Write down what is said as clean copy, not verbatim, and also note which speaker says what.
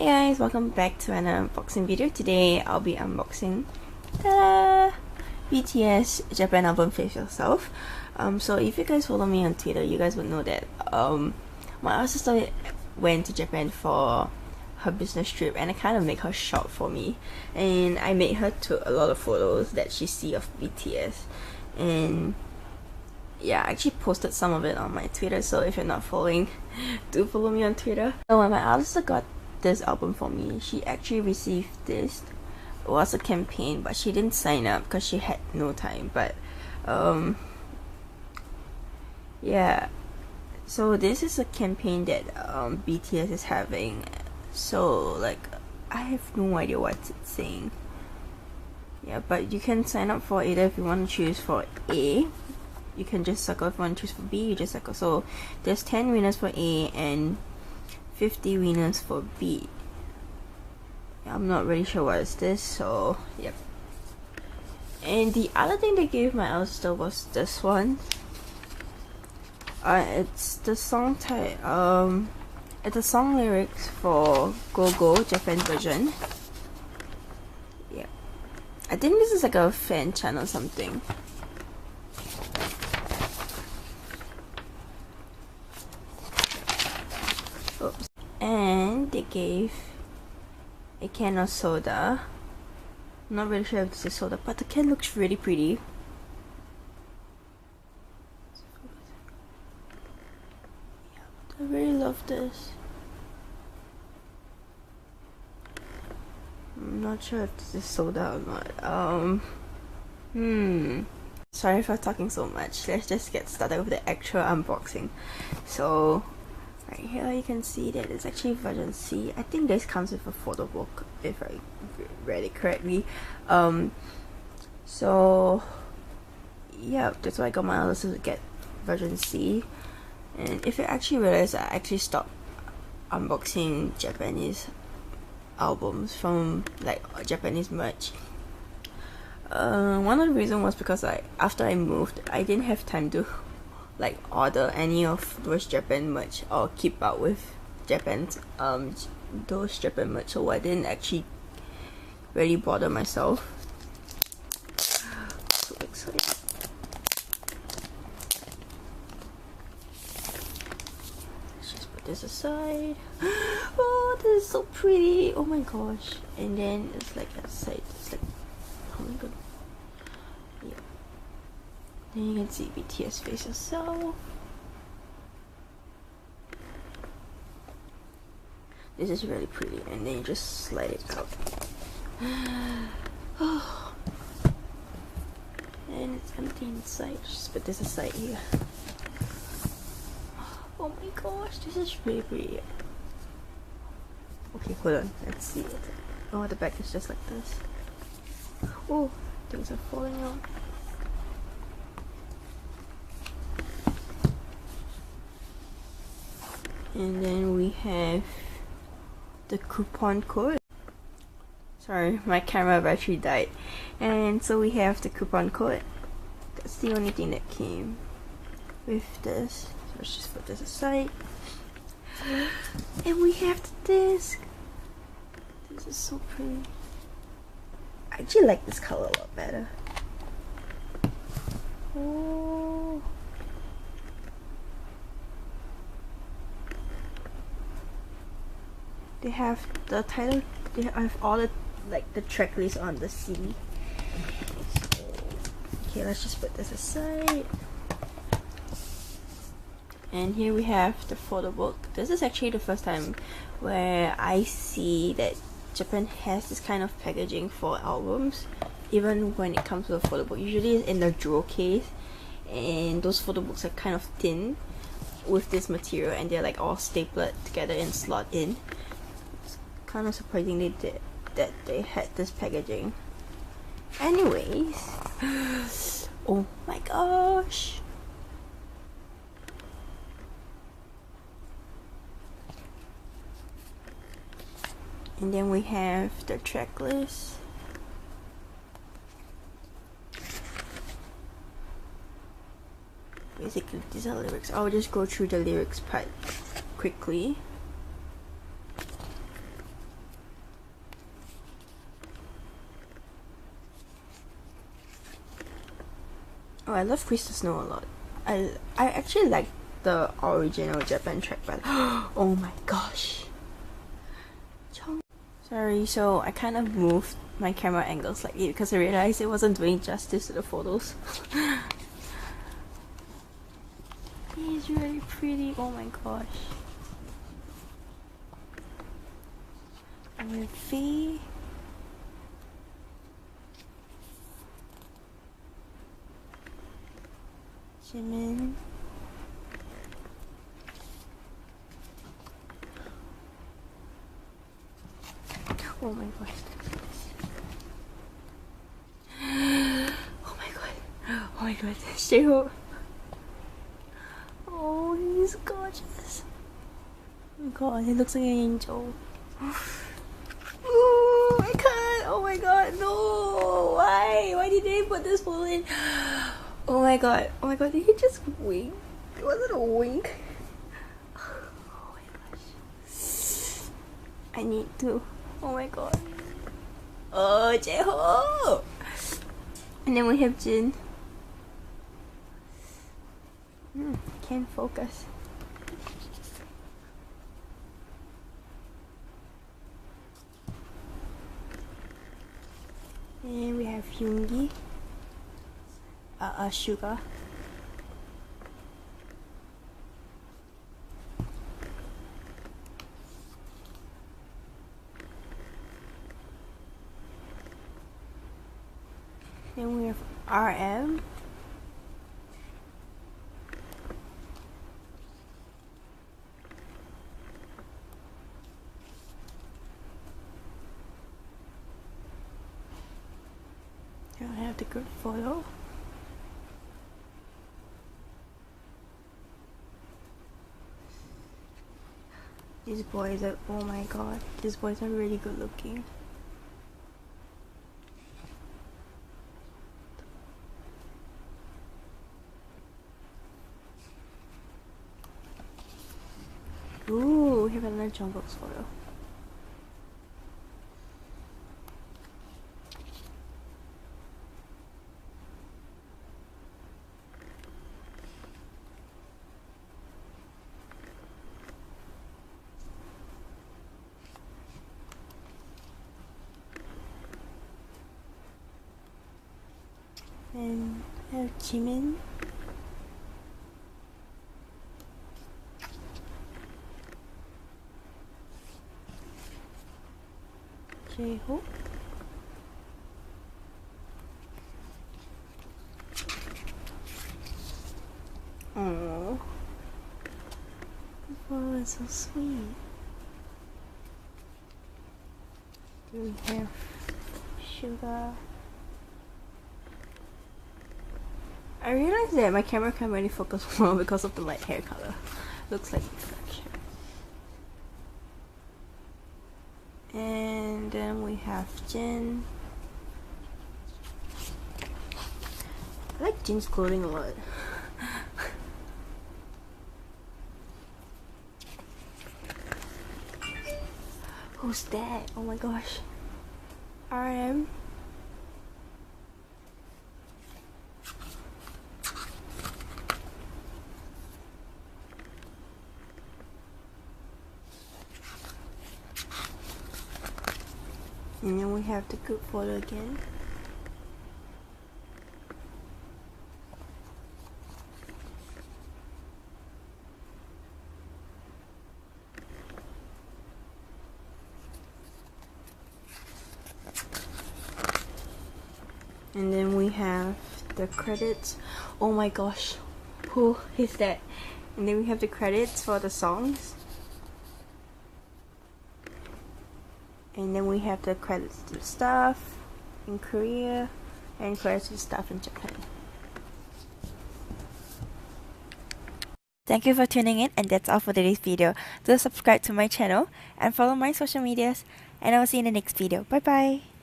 Speaker 1: Hey guys, welcome back to another unboxing video. Today I'll be unboxing BTS Japan album Face Yourself. So if you guys follow me on Twitter, you guys would know that my other sister went to Japan for her business trip, and I kind of make her shop for me, and I made her took a lot of photos that she see of BTS, and yeah, I actually posted some of it on my Twitter, so if you're not following, do follow me on Twitter. So when my other sister got this album for me, she actually received this. It was a campaign, but she didn't sign up because she had no time. But yeah, so this is a campaign that BTS is having. So like, I have no idea what it's saying. Yeah, but you can sign up for either. If you want to choose for A, you can just circle. If you want to choose for B, you just circle. So there's 10 winners for A and 50 winners for B. I'm not really sure what is this, so yep. And the other thing they gave my elder sister was this one. It's the song it's the song lyrics for Go Go Japan version. Yeah, I think this is like a fan channel or something. Oops. And they gave a can of soda. I'm not really sure if this is soda, but the can looks really pretty. I really love this. I'm not sure if this is soda or not. Sorry for talking so much. Let's just get started with the actual unboxing. So right here you can see that it's actually version C. I think this comes with a photo book if I read it correctly. So yeah, that's why I got my other sister to get version C. And if you actually realize, I actually stopped unboxing Japanese albums from like Japanese merch. One of the reasons was because after I moved, I didn't have time to like order any of those Japan merch or keep up with Japan's those Japan merch, so I didn't actually really bother myself. So excited. Let's just put this aside. Oh, this is so pretty. Oh my gosh. And then it's like outside, it's like, oh my god. Yeah. Then you can see BTS Face Yourself. This is really pretty, and then you just slide it out. Oh. And it's empty inside. Just put this aside here. Oh my gosh, this is really pretty. Okay, hold on. Let's see it. Oh, the back is just like this. Oh, things are falling out. And then we have the coupon code. Sorry, my camera battery died. And so we have the coupon code. That's the only thing that came with this. So let's just put this aside. And we have the disc. This is so pretty. I actually like this color a lot better. Oh. They have the title, they have all the like the track list on the CD. So, okay, let's just put this aside. And here we have the photo book. This is actually the first time where I see that Japan has this kind of packaging for albums, even when it comes to a photo book. Usually it's in the jewel case, and those photo books are kind of thin with this material, and they're like all stapled together and slot in. Kind of surprising they did that they had this packaging. Anyways, oh my gosh. And then we have the track list. Basically, these are lyrics. I'll just go through the lyrics part quickly. I love Freeze the Snow a lot. I actually like the original Japan track, but oh my gosh. Sorry, so I kind of moved my camera angle slightly because I realized it wasn't doing justice to the photos. He's really pretty, oh my gosh. With V. Jimin. Oh my gosh. Oh my god. Oh my god. J-Hope. Oh, he's gorgeous. Oh my god, he looks like an angel. Ooh, I can't. Oh my god, no. Why? Why did they put this photo in? Oh my god. Oh my god, did he just wink? Was it a wink? Oh my gosh. I need to. Oh my god. Oh, J-Hope! And then we have Jin. Can't focus. And we have Yoongi. Suga. Then we have RM. Here I have the group photo. These boys are, oh my god, these boys are really good looking. Ooh, we have another Jungkook's photo. And I have Jimin. J-Hope. Oh, oh, it's so sweet. We have Sugar. I realized that my camera can't really focus more because of the light hair color. Looks like reflection. And then we have Jin. I like Jin's clothing a lot. Who's that? Oh my gosh. RM. And then we have the group photo again. And then we have the credits. Oh my gosh, who is that? And then we have the credits for the songs. And then we have the credits to staff in Korea and credits to staff in Japan. Thank you for tuning in, and that's all for today's video. Do subscribe to my channel and follow my social medias, and I will see you in the next video. Bye bye!